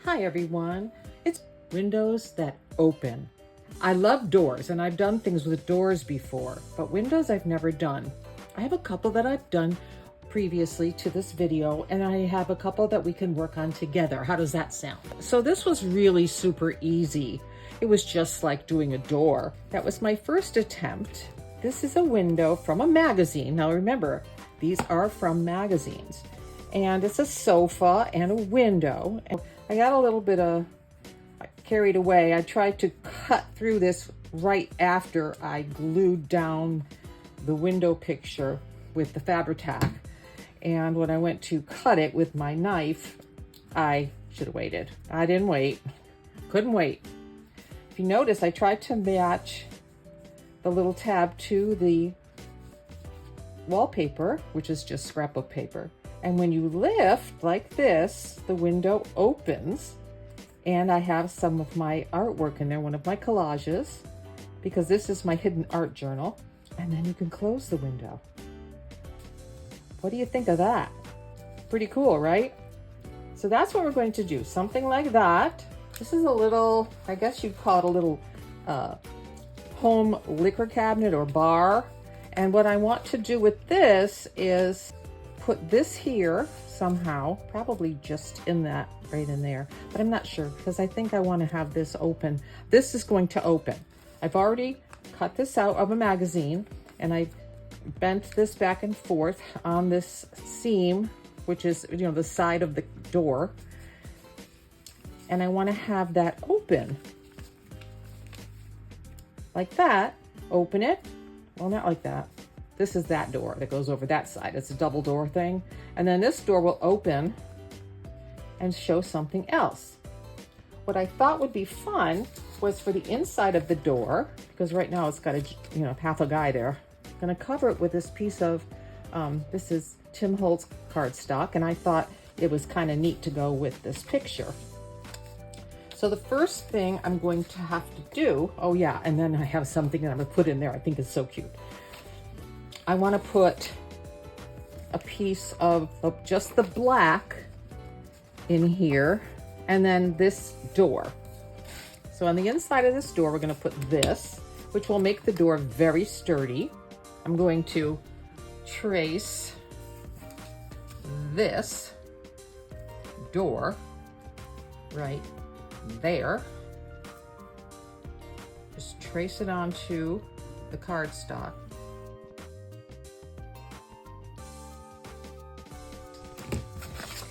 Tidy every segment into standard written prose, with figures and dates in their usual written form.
Hi everyone, it's windows that open. I love doors and I've done things with doors before, but windows I've never done. I have a couple that I've done previously to this video and I have a couple that we can work on together. How does that sound? So this was really super easy. It was just like doing a door. That was my first attempt. This is a window from a magazine. Now remember, these are from magazines. And it's a sofa and a window. I got a little bit carried away. I tried to cut through this right after I glued down the window picture with the Fabri-Tac. And when I went to cut it with my knife, I should have waited. I didn't wait. Couldn't wait. If you notice, I tried to match the little tab to the wallpaper, which is just scrapbook paper. And when you lift like this, the window opens and I have some of my artwork in there, one of my collages, because this is my hidden art journal. And then you can close the window. What do you think of that? Pretty cool, right? So that's what we're going to do, something like that. This is a little, I guess you'd call it a little home liquor cabinet or bar. And what I want to do with this is put this here somehow, probably just in that, right in there, but I'm not sure because I think I want to have this open. This is going to open. I've already cut this out of a magazine and I bent this back and forth on this seam, which is, you know, the side of the door. And I want to have that open like that. Open it. Well, not like that. This is that door that goes over that side. It's a double door thing. And then this door will open and show something else. What I thought would be fun was for the inside of the door, because right now it's got a, you know, half a guy there. I'm gonna cover it with this piece of, this is Tim Holtz cardstock, and I thought it was kind of neat to go with this picture. So the first thing I'm going to have to do, oh yeah, and then I have something that I'm gonna put in there I think is so cute. I want to put a piece of just the black in here, and then this door. So on the inside of this door, we're going to put this, which will make the door very sturdy. I'm going to trace this door right there. Just trace it onto the cardstock.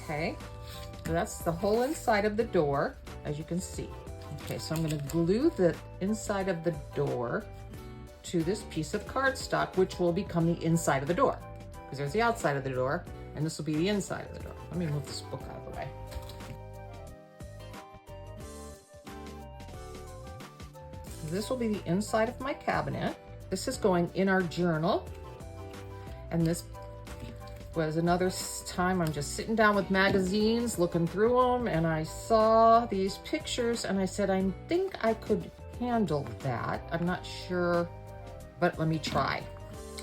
Okay, so that's the whole inside of the door, as you can see. Okay, so I'm going to glue the inside of the door to this piece of cardstock, which will become the inside of the door. Because there's the outside of the door, and this will be the inside of the door. Let me move this book out of the way. This will be the inside of my cabinet. This is going in our journal, and this was another time I'm just sitting down with magazines, looking through them, and I saw these pictures and I said, I think I could handle that. I'm not sure, but let me try.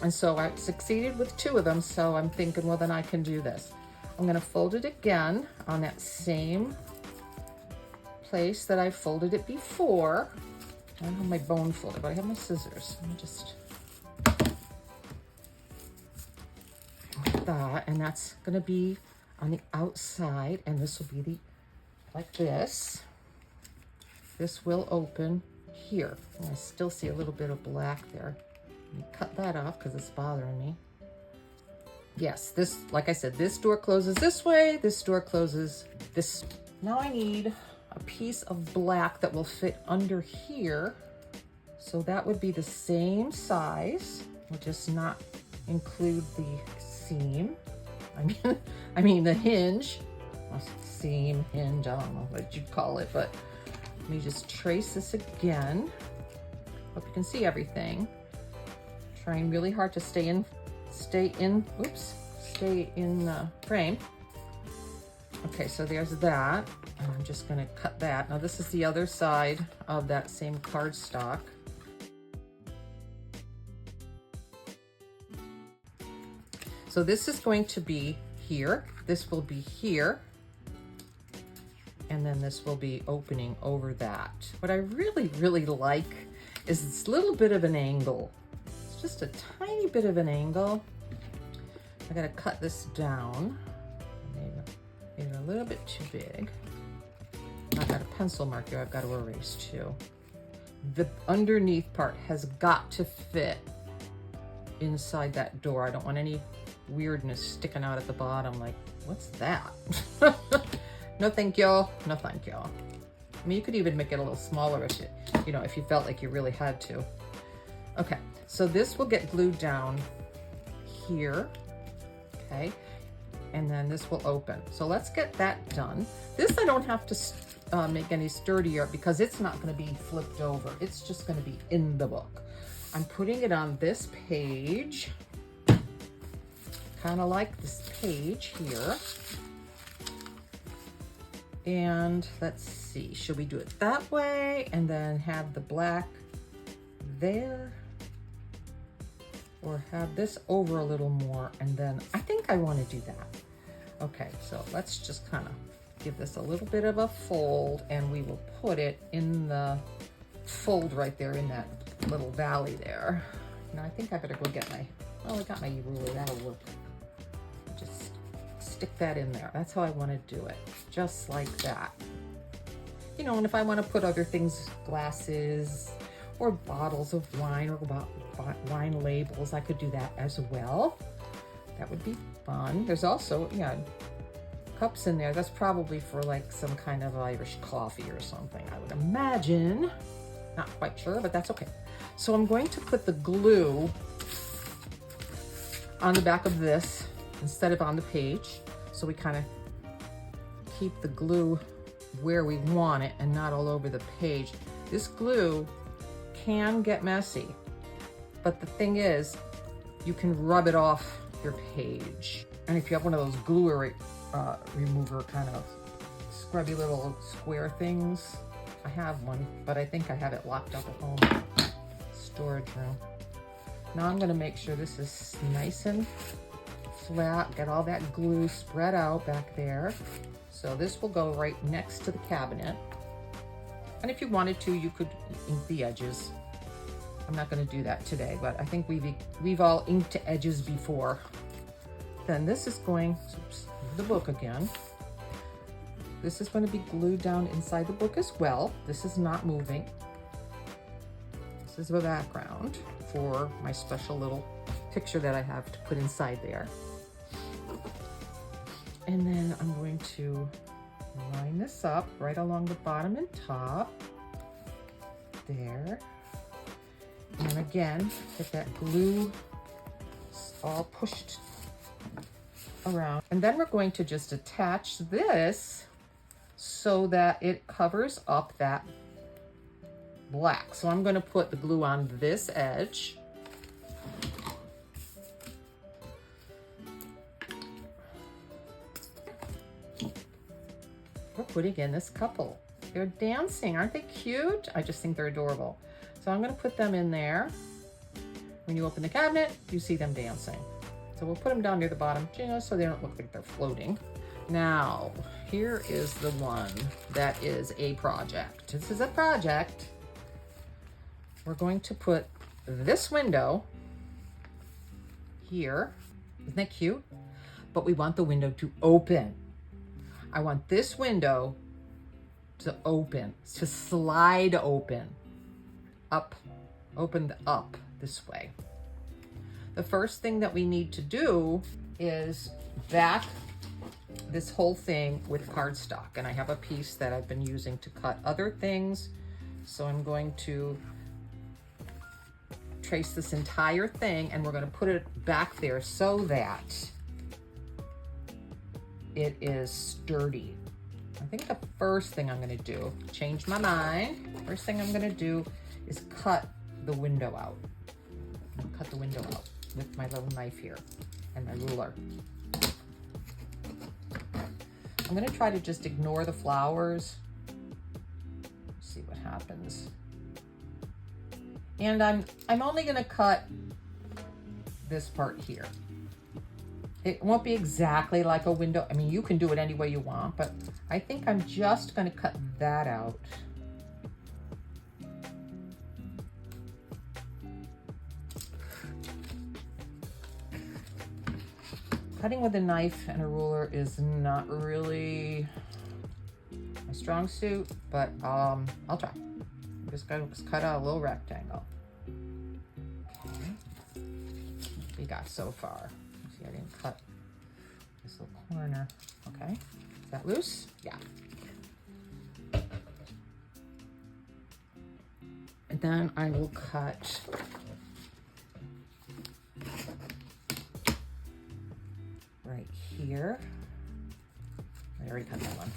And so I succeeded with 2 of them, so I'm thinking, well, then I can do this. I'm gonna fold it again on that same place that I folded it before. I don't have my bone folder, but I have my scissors. Let me just that, and that's going to be on the outside, and this will be the like this. This will open here, and I still see a little bit of black there. Let me cut that off because it's bothering me. Yes, this, like I said, this door closes this way, this door closes this. Now I need a piece of black that will fit under here, so that would be the same size. We'll just not include the seam. I mean the hinge. Seam, hinge, I don't know what you'd call it, but let me just trace this again. Hope you can see everything. Trying really hard to stay in the frame. Okay, so there's that. And I'm just gonna cut that. Now this is the other side of that same cardstock. So this is going to be here. This will be here. and then this will be opening over that. What I really, really like is this little bit of an angle. It's just a tiny bit of an angle. I gotta cut this down. Made it a little bit too big. I've got a pencil mark here I've got to erase too. The underneath part has got to fit inside that door. I don't want any weirdness sticking out at the bottom like, what's that? No thank you, no thank you. I mean, you could even make it a little smaller if you know, if you felt like you really had to. Okay, so this will get glued down here, okay? And then this will open. So let's get that done. This I don't have to make any sturdier because it's not gonna be flipped over. It's just gonna be in the book. I'm putting it on this page, kind of like this page here. And let's see, should we do it that way and then have the black there? Or have this over a little more, and then I think I want to do that. Okay, so let's just kind of give this a little bit of a fold, and we will put it in the fold right there in that little valley there. Now I think I better go get my, well, I got my ruler, that'll work. Just stick that in there. That's how I want to do it, just like that. You know, and if I want to put other things, glasses or bottles of wine or wine labels, I could do that as well. That would be fun. There's also, yeah, cups in there. That's probably for like some kind of Irish coffee or something, I would imagine. Not quite sure, but that's okay. So I'm going to put the glue on the back of this instead of on the page. So we kind of keep the glue where we want it and not all over the page. This glue can get messy, but the thing is, you can rub it off your page. And if you have one of those glue remover kind of scrubby little square things, I have one, but I think I have it locked up at home. Storage room. Now I'm gonna make sure this is nice and flat, get all that glue spread out back there. So this will go right next to the cabinet. And if you wanted to, you could ink the edges. I'm not gonna do that today, but I think we've all inked edges before. Then this is going, oops, the book again. This is going to be glued down inside the book as well. This is not moving. This is the background for my special little picture that I have to put inside there. And then I'm going to line this up right along the bottom and top. There. And again, get that glue all pushed around. And then we're going to just attach this so that it covers up that black. So I'm going to put the glue on this edge. We're putting in this couple. They're dancing. Aren't they cute? I just think they're adorable. So I'm going to put them in there. When you open the cabinet, you see them dancing. So we'll put them down near the bottom just so they don't look like they're floating. Now, here is the one that is a project. This is a project. We're going to put this window here. Isn't that cute? But we want the window to open. I want this window to open, to slide open, up, open up this way. The first thing that we need to do is back this whole thing with cardstock. And I have a piece that I've been using to cut other things. So I'm going to trace this entire thing and we're going to put it back there so that it is sturdy. I think the first thing I'm going to do, change my mind. First thing I'm going to do is cut the window out. Cut the window out with my little knife here and my ruler. I'm going to try to just ignore the flowers. See what happens. And I'm only going to cut this part here. It won't be exactly like a window. I mean, you can do it any way you want, but I think I'm just going to cut that out. Cutting with a knife and a ruler is not really my strong suit, but I'll try. I'm just going to cut out a little rectangle. Okay. What we got so far? See, I didn't cut this little corner. Okay, is that loose? Yeah. And then I will cut right here. I already cut that one.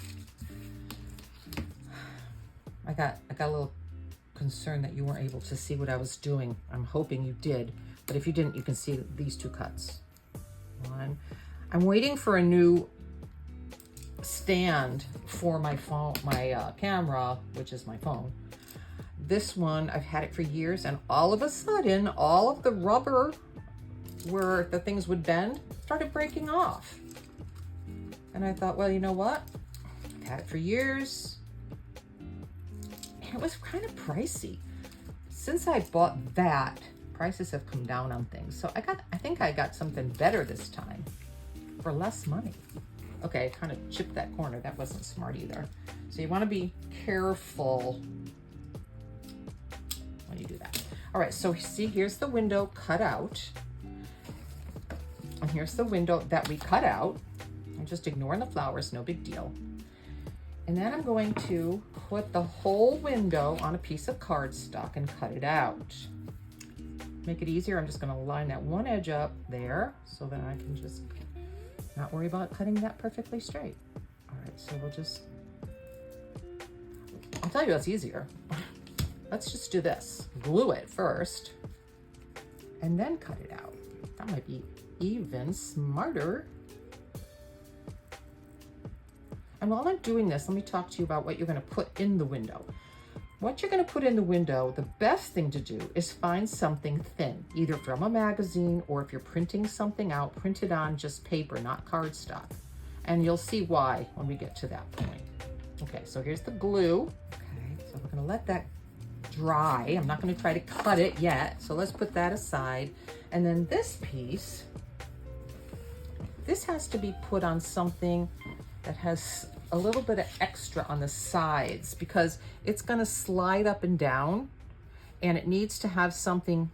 I got a little concerned that you weren't able to see what I was doing. I'm hoping you did, but if you didn't, you can see these two cuts. One. I'm waiting for a new stand for my phone, my camera, which is my phone. This one, I've had it for years, and all of a sudden, all of the rubber where the things would bend started breaking off. And I thought, well, you know what? I've had it for years. And it was kind of pricey. Since I bought that, prices have come down on things. So I think I got something better this time for less money. Okay, I kind of chipped that corner. That wasn't smart either. So you want to be careful when you do that. All right, so see, here's the window cut out. And here's the window that we cut out. I'm just ignoring the flowers, no big deal. And then I'm going to put the whole window on a piece of cardstock and cut it out. Make it easier, I'm just gonna line that one edge up there so that I can just not worry about cutting that perfectly straight. All right, so we'll just, I'll tell you what's easier. Let's just do this. Glue it first and then cut it out. That might be even smarter. And while I'm doing this, let me talk to you about what you're going to put in the window. What you're going to put in the window, the best thing to do is find something thin, either from a magazine or if you're printing something out, print it on just paper, not cardstock. And you'll see why when we get to that point. Okay, so here's the glue. Okay, so we're going to let that dry. I'm not going to try to cut it yet. So let's put that aside. And then this piece, this has to be put on something that has a little bit of extra on the sides because it's going to slide up and down, and it needs to have something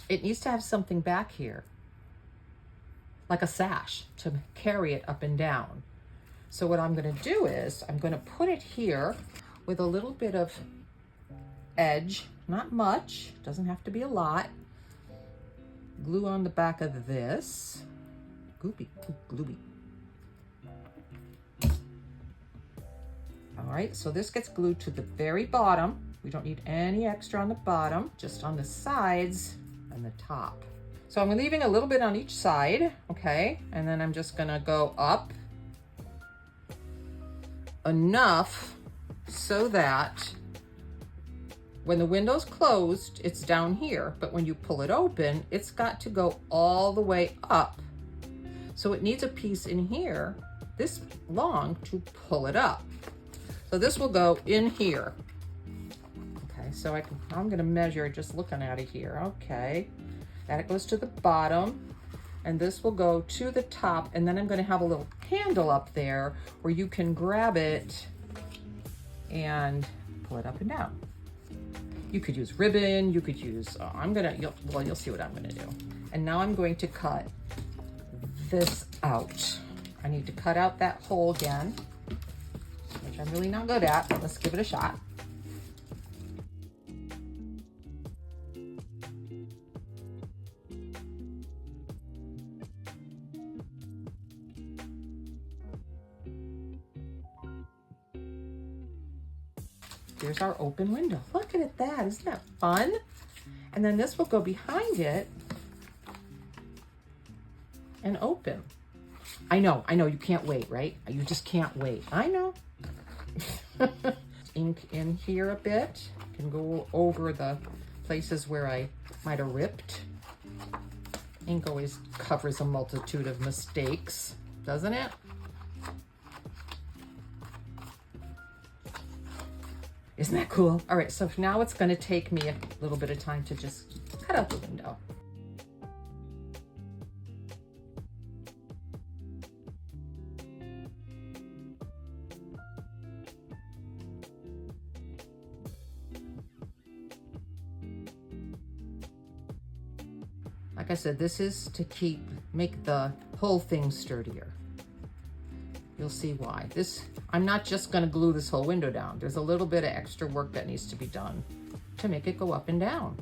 back here, like a sash to carry it up and down. So what I'm going to do is I'm going to put it here with a little bit of edge, not much, doesn't have to be a lot. Glue on the back of this. Goopy, glooby. All right, so this gets glued to the very bottom. We don't need any extra on the bottom, just on the sides and the top. So I'm leaving a little bit on each side, okay? And then I'm just gonna go up enough so that when the window's closed, it's down here, but when you pull it open, it's got to go all the way up. So it needs a piece in here, this long, to pull it up. So this will go in here. Okay, so I'm gonna measure just looking at it here. Okay, that goes to the bottom, and this will go to the top, and then I'm gonna have a little handle up there where you can grab it and pull it up and down. You could use ribbon, you could use, you'll see what I'm gonna do. And now I'm going to cut this out. I need to cut out that hole again, which I'm really not good at, but let's give it a shot. Here's our open window. Look at that, isn't that fun? And then this will go behind it and open. I know, you can't wait, right? You just can't wait. I know. Ink in here a bit. Can go over the places where I might have ripped. Ink always covers a multitude of mistakes, doesn't it? Isn't that cool? All right, so now it's going to take me a little bit of time to just cut out the window. Like I said, this is to make the whole thing sturdier. You'll see why. I'm not just gonna glue this whole window down. There's a little bit of extra work that needs to be done to make it go up and down.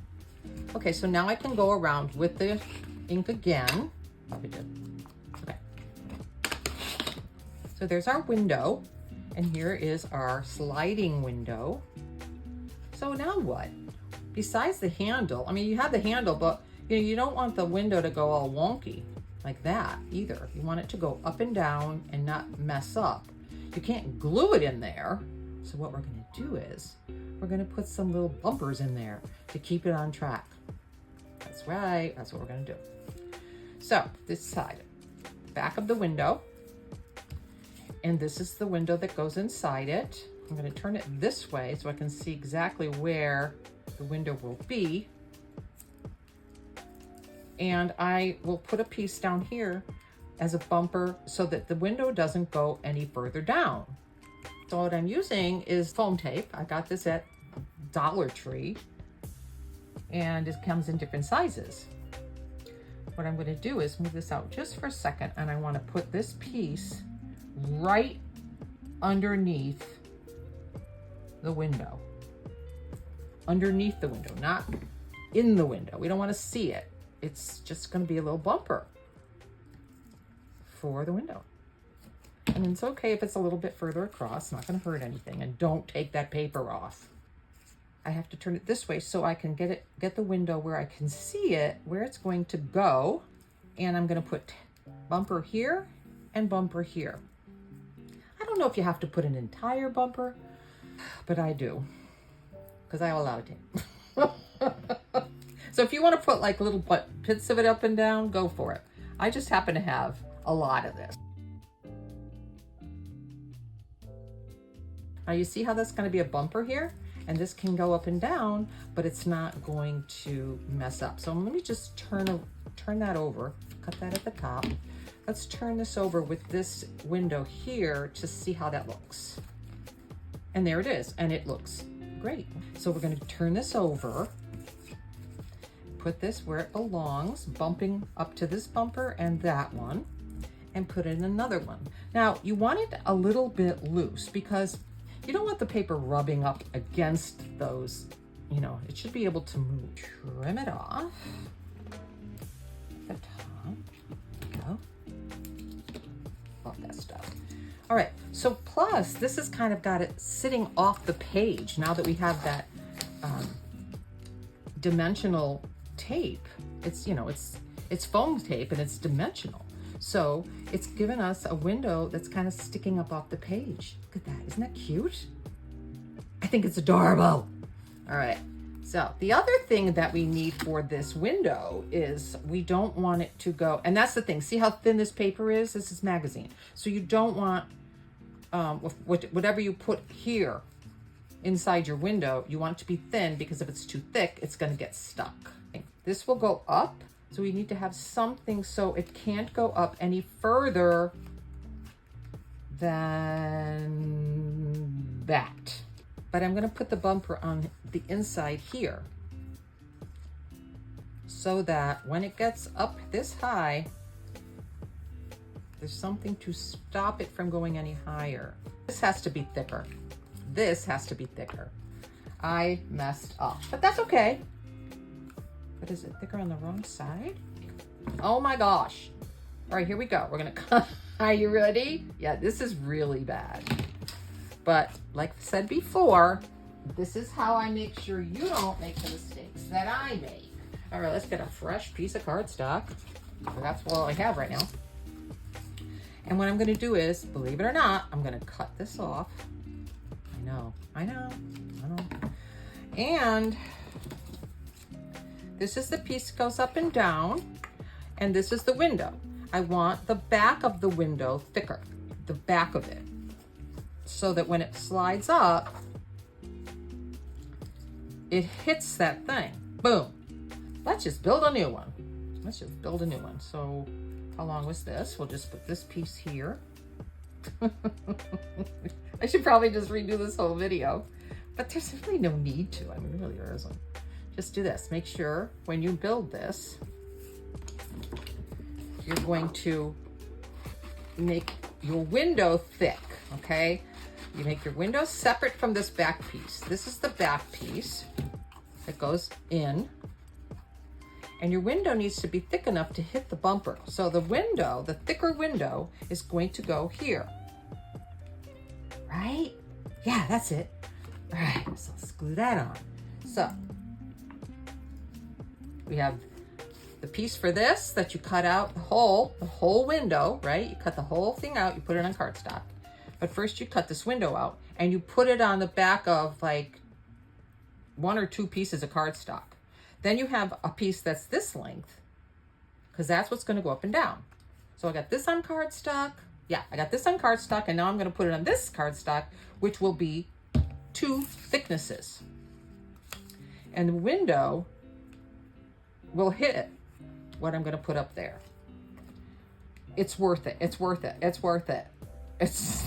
Okay, so now I can go around with the ink again. Probably did. Okay. So there's our window, and here is our sliding window. So now what? Besides the handle, I mean, you have the handle, but you don't want the window to go all wonky like that either. You want it to go up and down and not mess up. You can't glue it in there. So what we're gonna do is we're gonna put some little bumpers in there to keep it on track. That's right, that's what we're gonna do. So this side, back of the window, and this is the window that goes inside it. I'm gonna turn it this way so I can see exactly where the window will be. And I will put a piece down here as a bumper so that the window doesn't go any further down. So what I'm using is foam tape. I got this at Dollar Tree, and it comes in different sizes. What I'm going to do is move this out just for a second, and I want to put this piece right underneath the window. Underneath the window, not in the window. We don't want to see it. It's just going to be a little bumper for the window. And it's okay if it's a little bit further across, not going to hurt anything. And don't take that paper off. I have to turn it this way so I can get the window where I can see it, where it's going to go. And I'm going to put bumper here and bumper here. I don't know if you have to put an entire bumper, but I do, because I allow it. So if you want to put like little bits of it up and down, go for it. I just happen to have a lot of this. Now you see how that's going to be a bumper here? And this can go up and down, but it's not going to mess up. So let me just turn that over, cut that at the top. Let's turn this over with this window here to see how that looks. And there it is, and it looks great. So we're going to turn this over. Put this where it belongs, bumping up to this bumper and that one, and put in another one. Now, you want it a little bit loose because you don't want the paper rubbing up against those, it should be able to move. Trim it off. The top. There we go. Love that stuff. All right, so plus, this has kind of got it sitting off the page now that we have that dimensional tape. It's foam tape and it's dimensional. So it's given us a window that's kind of sticking up off the page. Look at that, isn't that cute? I think it's adorable. All right, so the other thing that we need for this window is we don't want it to go, and that's the thing, see how thin this paper is? This is magazine. So you don't want, whatever you put here inside your window, you want it to be thin because if it's too thick, it's gonna get stuck. This will go up, so we need to have something so it can't go up any further than that. But I'm gonna put the bumper on the inside here so that when it gets up this high, there's something to stop it from going any higher. This has to be thicker. This has to be thicker. I messed up, but that's okay. But is it thicker on the wrong side? Oh my gosh. All right, here we go. We're gonna cut. Are you ready? Yeah, this is really bad. But like I said before, this is how I make sure you don't make the mistakes that I make. All right, let's get a fresh piece of cardstock. That's all I have right now. And what I'm gonna do is, believe it or not, I'm gonna cut this off. I know. And this is the piece that goes up and down. And this is the window. I want the back of the window thicker, the back of it, so that when it slides up, it hits that thing. Boom. Let's just build a new one. Let's just build a new one. So how long was this? We'll just put this piece here. I should probably just redo this whole video, but there's really no need to. I mean, really there isn't. Just do this. Make sure when you build this, you're going to make your window thick, okay? You make your window separate from this back piece. This is the back piece that goes in. And your window needs to be thick enough to hit the bumper. So the window, the thicker window, is going to go here. Right? Yeah, that's it. All right, so let's glue that on. So we have the piece for this that you cut out the whole window, right? You cut the whole thing out, you put it on cardstock. But first you cut this window out and you put it on the back of like 1 or 2 pieces of cardstock. Then you have a piece that's this length, because that's what's going to go up and down. So I got this on cardstock. Yeah, I got this on cardstock, and now I'm going to put it on this cardstock, which will be 2 thicknesses. And the window will hit what I'm going to put up there. It's worth it. It's worth it. It's worth it. It's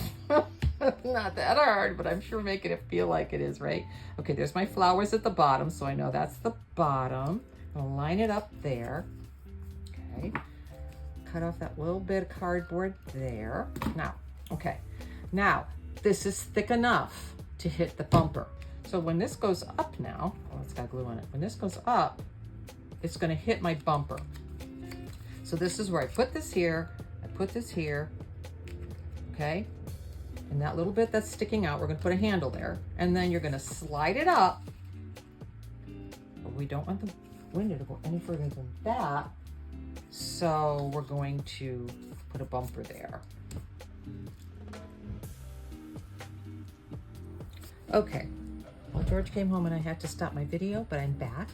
not that hard, but I'm sure making it feel like it is, right? Okay, there's my flowers at the bottom, so I know that's the bottom. I'll line it up there. Okay. Cut off that little bit of cardboard there. Now, okay. Now, this is thick enough to hit the bumper. So when this goes up now, oh, it's got glue on it. When this goes up, it's going to hit my bumper. So this is where I put this here. I put this here. Okay. And that little bit that's sticking out, we're going to put a handle there. And then you're going to slide it up. But we don't want the window to go any further than that. So we're going to put a bumper there. Okay. Well, George came home and I had to stop my video, but I'm back.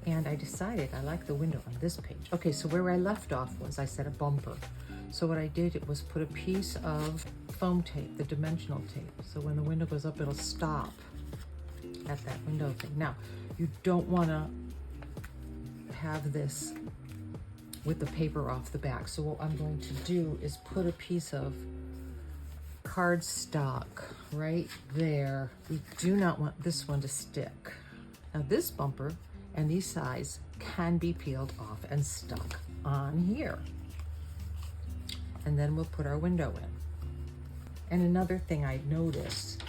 And I decided I like the window on this page. Okay, so where I left off was I said a bumper. So what I did was put a piece of foam tape, the dimensional tape. So when the window goes up, it'll stop at that window thing. Now, you don't want to have this with the paper off the back. So what I'm going to do is put a piece of cardstock right there. We do not want this one to stick. Now this bumper and these sides can be peeled off and stuck on here. And then we'll put our window in. And another thing I noticed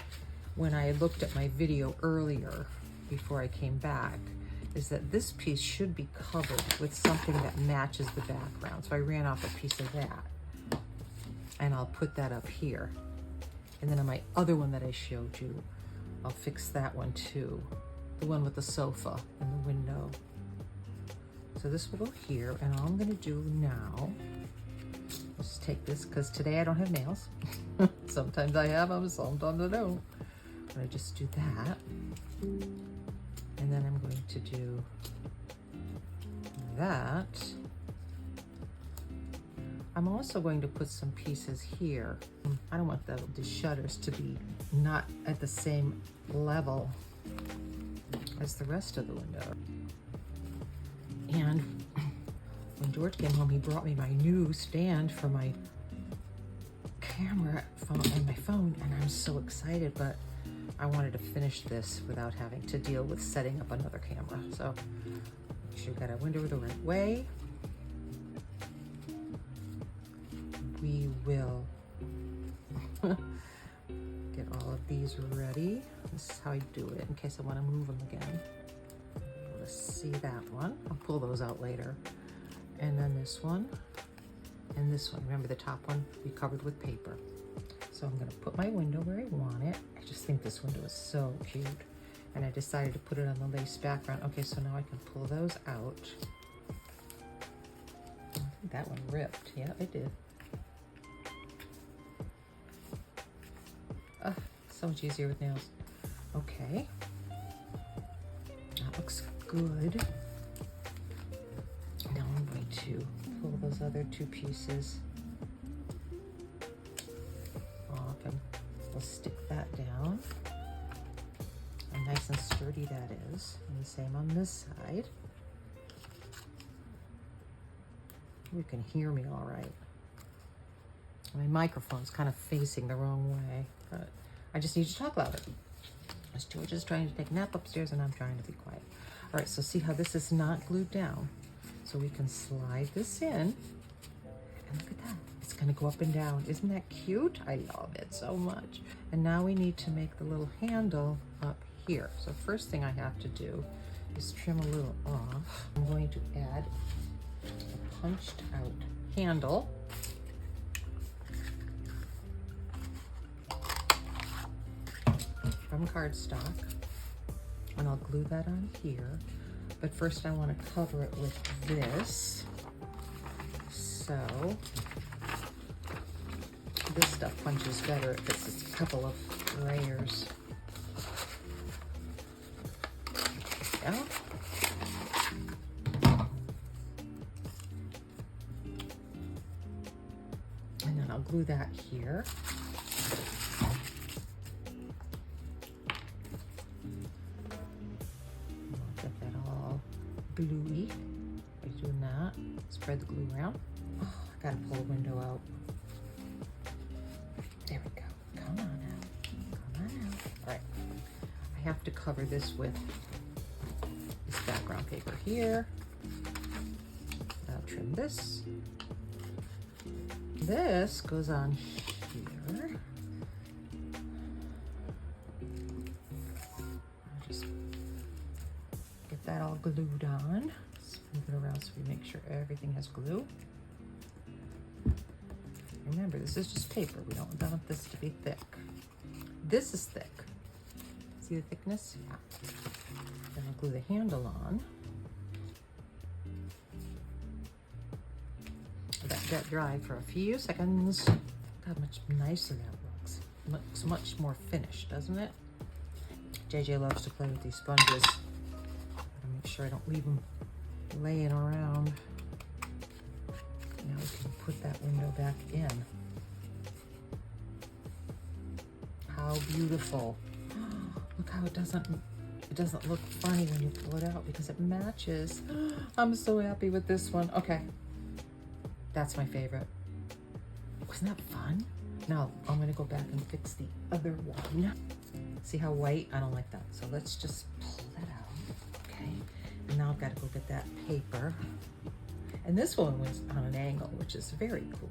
when I looked at my video earlier before I came back is that this piece should be covered with something that matches the background. So I ran off a piece of that and I'll put that up here. And then on my other one that I showed you, I'll fix that one too. The one with the sofa and the window. So this will go here, and all I'm gonna do now, just take this, because today I don't have nails. Sometimes I have them, sometimes I don't. But I just do that. And then I'm going to do that. I'm also going to put some pieces here. I don't want the shutters to be not at the same level as the rest of the window. And when George came home, he brought me my new stand for my camera phone and my phone, and I'm so excited, but I wanted to finish this without having to deal with setting up another camera. So make sure you got our window the right way. We will get all of these ready. This is how I do it in case I want to move them again. Let's see that one. I'll pull those out later. And then this one and this one. Remember the top one we covered with paper. So I'm going to put my window where I want it. I just think this window is so cute. And I decided to put it on the lace background. Okay, so now I can pull those out. I think that one ripped. Yeah, it did. So much easier with nails. Okay. That looks good. Now I'm to pull those other two pieces off, and we'll stick that down. And nice and sturdy that is. And the same on this side. You can hear me all right. My microphone's kind of facing the wrong way, but I just need to talk louder. As George is trying to take a nap upstairs and I'm trying to be quiet. All right, so see how this is not glued down? So we can slide this in, and look at that. It's gonna go up and down. Isn't that cute? I love it so much. And now we need to make the little handle up here. So first thing I have to do is trim a little off. I'm going to add a punched out handle. From cardstock, and I'll glue that on here. But first I want to cover it with this. So this stuff punches better if it's just a couple of layers. There we go. And then I'll glue that here. Gluey by doing that. Spread the glue around. Oh, I gotta pull the window out. There we go. Come on out. Come on out. All right. I have to cover this with this background paper here. I'll trim this. This goes on here. That all glued on. Smooth it around so we make sure everything has glue. Remember, this is just paper. We don't want this to be thick. This is thick. See the thickness? Yeah. Then I'll glue the handle on. Let that dry for a few seconds. Look how much nicer that looks. Looks much more finished, doesn't it? JJ loves to play with these sponges. Make sure I don't leave them laying around. Now we can put that window back in. How beautiful. Look how it doesn't look funny when you pull it out because it matches. I'm so happy with this one. Okay. That's my favorite. Wasn't that fun? Now I'm gonna go back and fix the other one. See how white? I don't like that. So let's just pull that out. Okay, and now I've got to go get that paper. And this one was on an angle, which is very cool.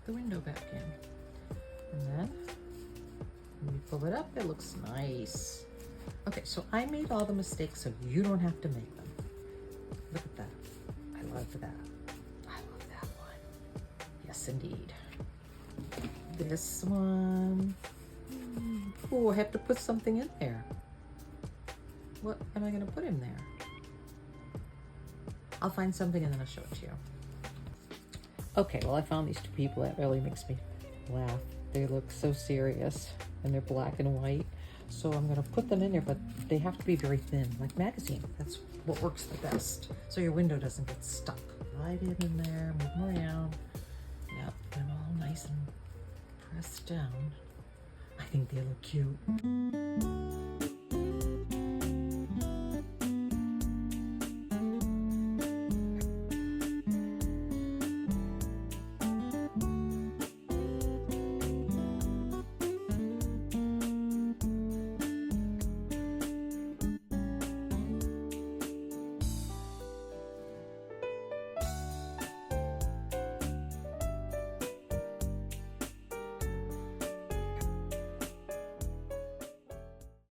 The window back in, and then when we pull it up, it looks nice. Okay, so I made all the mistakes so you don't have to make them. Look at that. I love that. I love that one. Yes, indeed. This one. Oh, I have to put something in there. What am I going to put in there? I'll find something and then I'll show it to you. Okay, well, I found these two people that really makes me laugh. They look so serious and they're black and white. So I'm gonna put them in there, but they have to be very thin, like magazine. That's what works the best. So your window doesn't get stuck. Slide it in there, move them around. Yep, get them all nice and pressed down. I think they look cute.